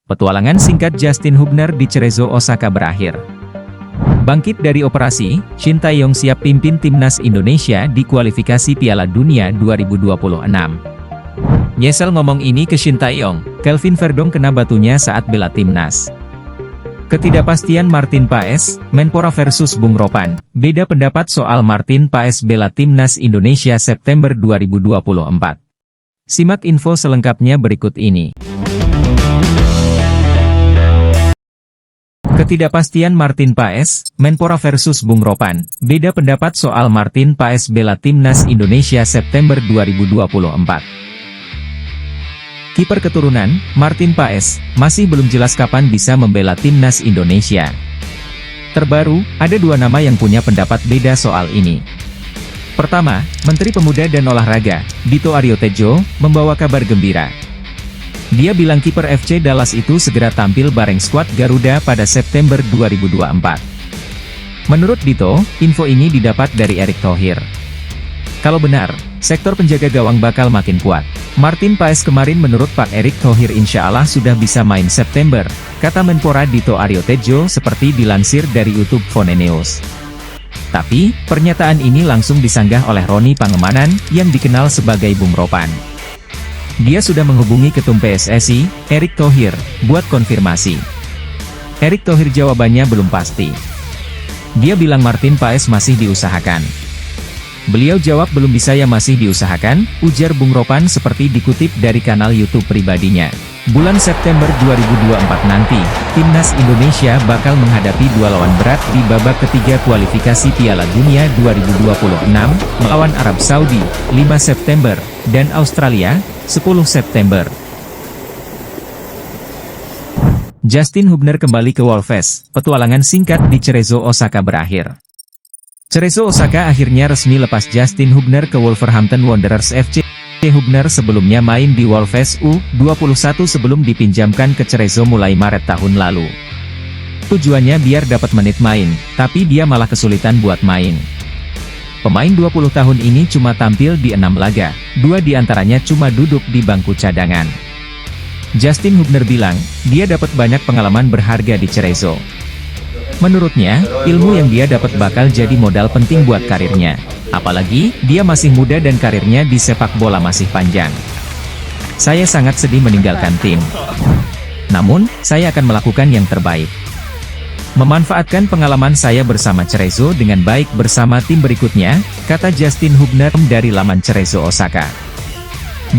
Petualangan singkat Justin Hubner di Cerezo Osaka berakhir. Bangkit dari operasi, Shin Tae-yong siap pimpin timnas Indonesia di kualifikasi Piala Dunia 2026. Nyesel ngomong ini ke Shin Tae-yong, Kelvin Verdong kena batunya saat bela timnas. Ketidakpastian Martin Paes, Menpora versus Bung Ropan, beda pendapat soal Martin Paes bela timnas Indonesia September 2024. Simak info selengkapnya berikut ini. Ketidakpastian Martin Paes, Menpora versus Bung Ropan, beda pendapat soal Martin Paes bela timnas Indonesia September 2024. Kiper keturunan, Martin Paes, masih belum jelas kapan bisa membela timnas Indonesia. Terbaru, ada dua nama yang punya pendapat beda soal ini. Pertama, Menteri Pemuda dan Olahraga, Dito Aryo Tejo, membawa kabar gembira. Dia bilang kiper FC Dallas itu segera tampil bareng skuad Garuda pada September 2024. Menurut Dito, info ini didapat dari Erick Thohir. Kalau benar, sektor penjaga gawang bakal makin kuat. Martin Paes kemarin menurut Pak Erick Thohir insya Allah sudah bisa main September, kata Menpora Dito Aryo Tejo seperti dilansir dari YouTube Fonenews. Tapi, pernyataan ini langsung disanggah oleh Roni Pangemanan, yang dikenal sebagai Bung Ropan. Dia sudah menghubungi Ketum PSSI, Erick Thohir, buat konfirmasi. Erick Thohir jawabannya belum pasti. Dia bilang Martin Paes masih diusahakan. Beliau jawab belum bisa ya masih diusahakan, ujar Bung Ropan seperti dikutip dari kanal YouTube pribadinya. Bulan September 2024 nanti, timnas Indonesia bakal menghadapi dua lawan berat di babak ketiga kualifikasi Piala Dunia 2026, melawan Arab Saudi, 5 September, dan Australia, 10 September. Justin Hubner kembali ke Wolves, petualangan singkat di Cerezo Osaka berakhir. Cerezo Osaka akhirnya resmi lepas Justin Hubner ke Wolverhampton Wanderers FC. Hubner sebelumnya main di Wolves U21 sebelum dipinjamkan ke Cerezo mulai Maret tahun lalu. Tujuannya biar dapat menit main, tapi dia malah kesulitan buat main. Pemain 20 tahun ini cuma tampil di 6 laga, 2 diantaranya cuma duduk di bangku cadangan. Justin Hubner bilang, dia dapat banyak pengalaman berharga di Cerezo. Menurutnya, ilmu yang dia dapat bakal jadi modal penting buat karirnya. Apalagi, dia masih muda dan karirnya di sepak bola masih panjang. Saya sangat sedih meninggalkan tim. Namun, saya akan melakukan yang terbaik. Memanfaatkan pengalaman saya bersama Cerezo dengan baik bersama tim berikutnya, kata Justin Hubner dari laman Cerezo Osaka.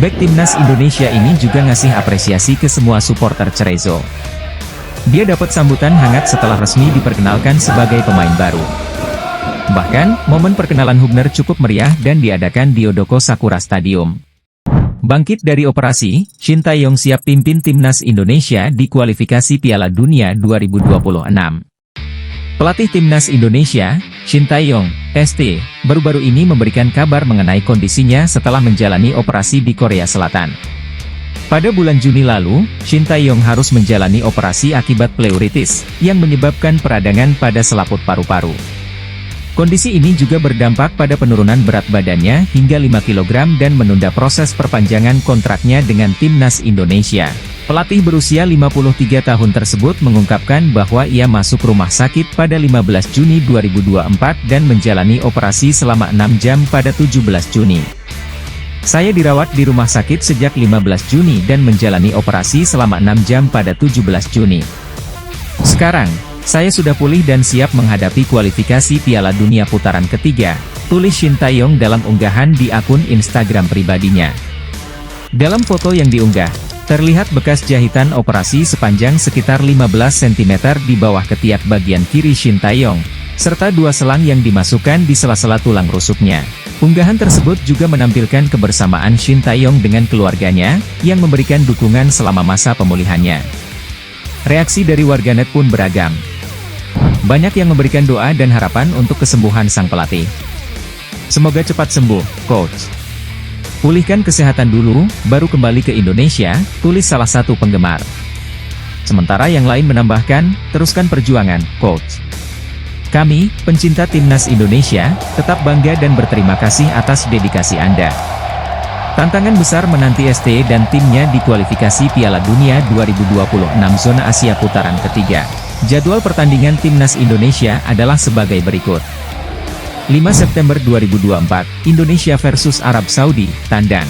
Bek timnas Indonesia ini juga ngasih apresiasi ke semua supporter Cerezo. Dia dapat sambutan hangat setelah resmi diperkenalkan sebagai pemain baru. Bahkan, momen perkenalan Hubner cukup meriah dan diadakan di Odoko Sakura Stadium. Bangkit dari operasi, Shin Tae-yong siap pimpin timnas Indonesia di kualifikasi Piala Dunia 2026. Pelatih timnas Indonesia, Shin Tae-yong, ST, baru-baru ini memberikan kabar mengenai kondisinya setelah menjalani operasi di Korea Selatan. Pada bulan Juni lalu, Shin Tae-yong harus menjalani operasi akibat pleuritis, yang menyebabkan peradangan pada selaput paru-paru. Kondisi ini juga berdampak pada penurunan berat badannya hingga 5 kg dan menunda proses perpanjangan kontraknya dengan timnas Indonesia. Pelatih berusia 53 tahun tersebut mengungkapkan bahwa ia masuk rumah sakit pada 15 Juni 2024 dan menjalani operasi selama 6 jam pada 17 Juni. Saya dirawat di rumah sakit sejak 15 Juni dan menjalani operasi selama 6 jam pada 17 Juni. Sekarang, saya sudah pulih dan siap menghadapi kualifikasi Piala Dunia putaran ketiga, tulis Shin Tae-yong dalam unggahan di akun Instagram pribadinya. Dalam foto yang diunggah, terlihat bekas jahitan operasi sepanjang sekitar 15 cm di bawah ketiak bagian kiri Shin Tae-yong, serta 2 selang yang dimasukkan di sela-sela tulang rusuknya. Unggahan tersebut juga menampilkan kebersamaan Shin Tae-yong dengan keluarganya, yang memberikan dukungan selama masa pemulihannya. Reaksi dari warganet pun beragam. Banyak yang memberikan doa dan harapan untuk kesembuhan sang pelatih. Semoga cepat sembuh, Coach. Pulihkan kesehatan dulu, baru kembali ke Indonesia, tulis salah satu penggemar. Sementara yang lain menambahkan, teruskan perjuangan, Coach. Kami, pencinta timnas Indonesia, tetap bangga dan berterima kasih atas dedikasi Anda. Tantangan besar menanti STY dan timnya di kualifikasi Piala Dunia 2026 zona Asia putaran ketiga. Jadwal pertandingan Timnas Indonesia adalah sebagai berikut. 5 September 2024, Indonesia versus Arab Saudi, tandang.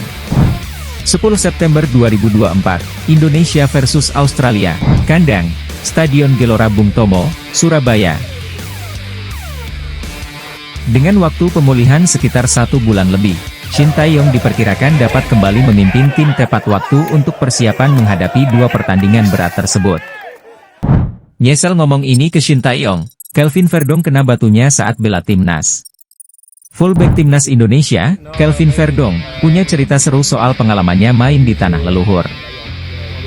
10 September 2024, Indonesia versus Australia, kandang, Stadion Gelora Bung Tomo, Surabaya. Dengan waktu pemulihan sekitar 1 bulan lebih, Shin Tae-yong diperkirakan dapat kembali memimpin tim tepat waktu untuk persiapan menghadapi 2 pertandingan berat tersebut. Nyesel ngomong ini ke Shin Tae-yong, Kelvin Verdong kena batunya saat bela timnas. Fullback timnas Indonesia, Kelvin Verdong, punya cerita seru soal pengalamannya main di tanah leluhur.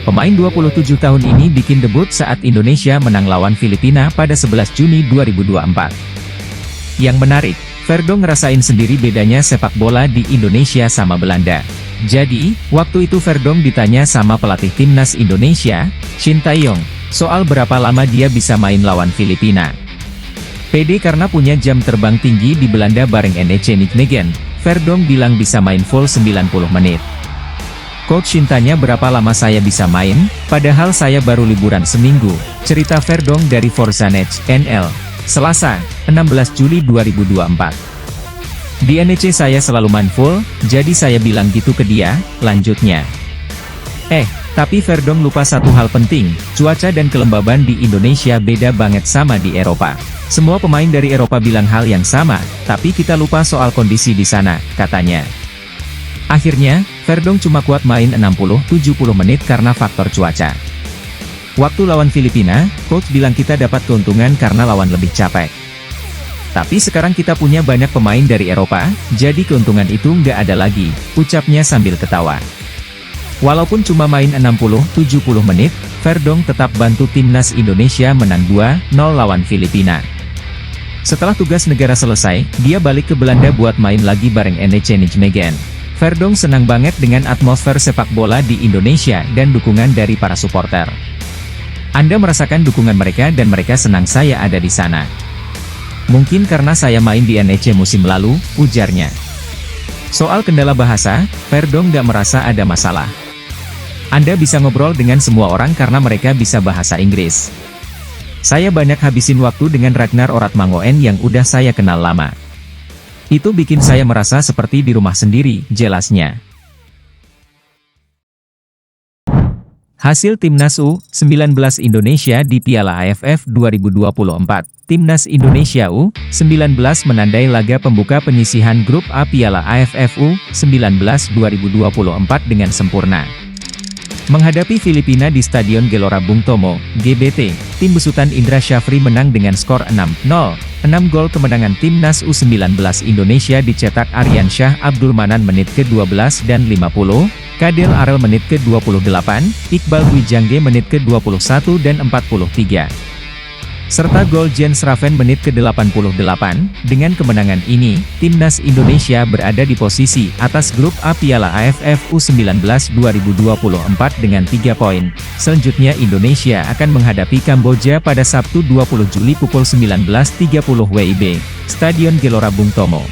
Pemain 27 tahun ini bikin debut saat Indonesia menang lawan Filipina pada 11 Juni 2024. Yang menarik, Verdong ngerasain sendiri bedanya sepak bola di Indonesia sama Belanda. Jadi, waktu itu Verdong ditanya sama pelatih timnas Indonesia, Shin Tae-yong, soal berapa lama dia bisa main lawan Filipina. Pede karena punya jam terbang tinggi di Belanda bareng NEC Nijmegen, Verdong bilang bisa main full 90 menit. Coach Shin tanya berapa lama saya bisa main, padahal saya baru liburan seminggu, cerita Verdong dari Forzanet, NL. Selasa, 16 Juli 2024. Di NEC saya selalu main full, jadi saya bilang gitu ke dia, lanjutnya. Tapi Verdong lupa satu hal penting, cuaca dan kelembaban di Indonesia beda banget sama di Eropa. Semua pemain dari Eropa bilang hal yang sama, tapi kita lupa soal kondisi di sana, katanya. Akhirnya, Verdong cuma kuat main 60-70 menit karena faktor cuaca. Waktu lawan Filipina, coach bilang kita dapat keuntungan karena lawan lebih capek. Tapi sekarang kita punya banyak pemain dari Eropa, jadi keuntungan itu nggak ada lagi, ucapnya sambil ketawa. Walaupun cuma main 60-70 menit, Verdong tetap bantu timnas Indonesia menang 2-0 lawan Filipina. Setelah tugas negara selesai, dia balik ke Belanda buat main lagi bareng NEC Nijmegen. Verdong senang banget dengan atmosfer sepak bola di Indonesia dan dukungan dari para supporter. Anda merasakan dukungan mereka dan mereka senang saya ada di sana. Mungkin karena saya main di NEC musim lalu, ujarnya. Soal kendala bahasa, Verdong nggak merasa ada masalah. Anda bisa ngobrol dengan semua orang karena mereka bisa bahasa Inggris. Saya banyak habisin waktu dengan Ragnar Oratmangoen yang udah saya kenal lama. Itu bikin saya merasa seperti di rumah sendiri, jelasnya. Hasil Timnas U19 Indonesia di Piala AFF 2024. Timnas Indonesia U19 menandai laga pembuka penyisihan grup A Piala AFF U19 2024 dengan sempurna. Menghadapi Filipina di Stadion Gelora Bung Tomo, GBT, tim besutan Indra Syafri menang dengan skor 6-0. 6 gol kemenangan Timnas U19 Indonesia dicetak Aryan Syah Abdul Manan menit ke-12 dan 50, Kadel Arel menit ke-28, Iqbal Wijangge menit ke-21 dan 43. Serta gol Jens Raven menit ke-88. Dengan kemenangan ini, Timnas Indonesia berada di posisi atas grup A Piala AFF U19 2024 dengan 3 poin. Selanjutnya Indonesia akan menghadapi Kamboja pada Sabtu 20 Juli pukul 19.30 WIB, Stadion Gelora Bung Tomo.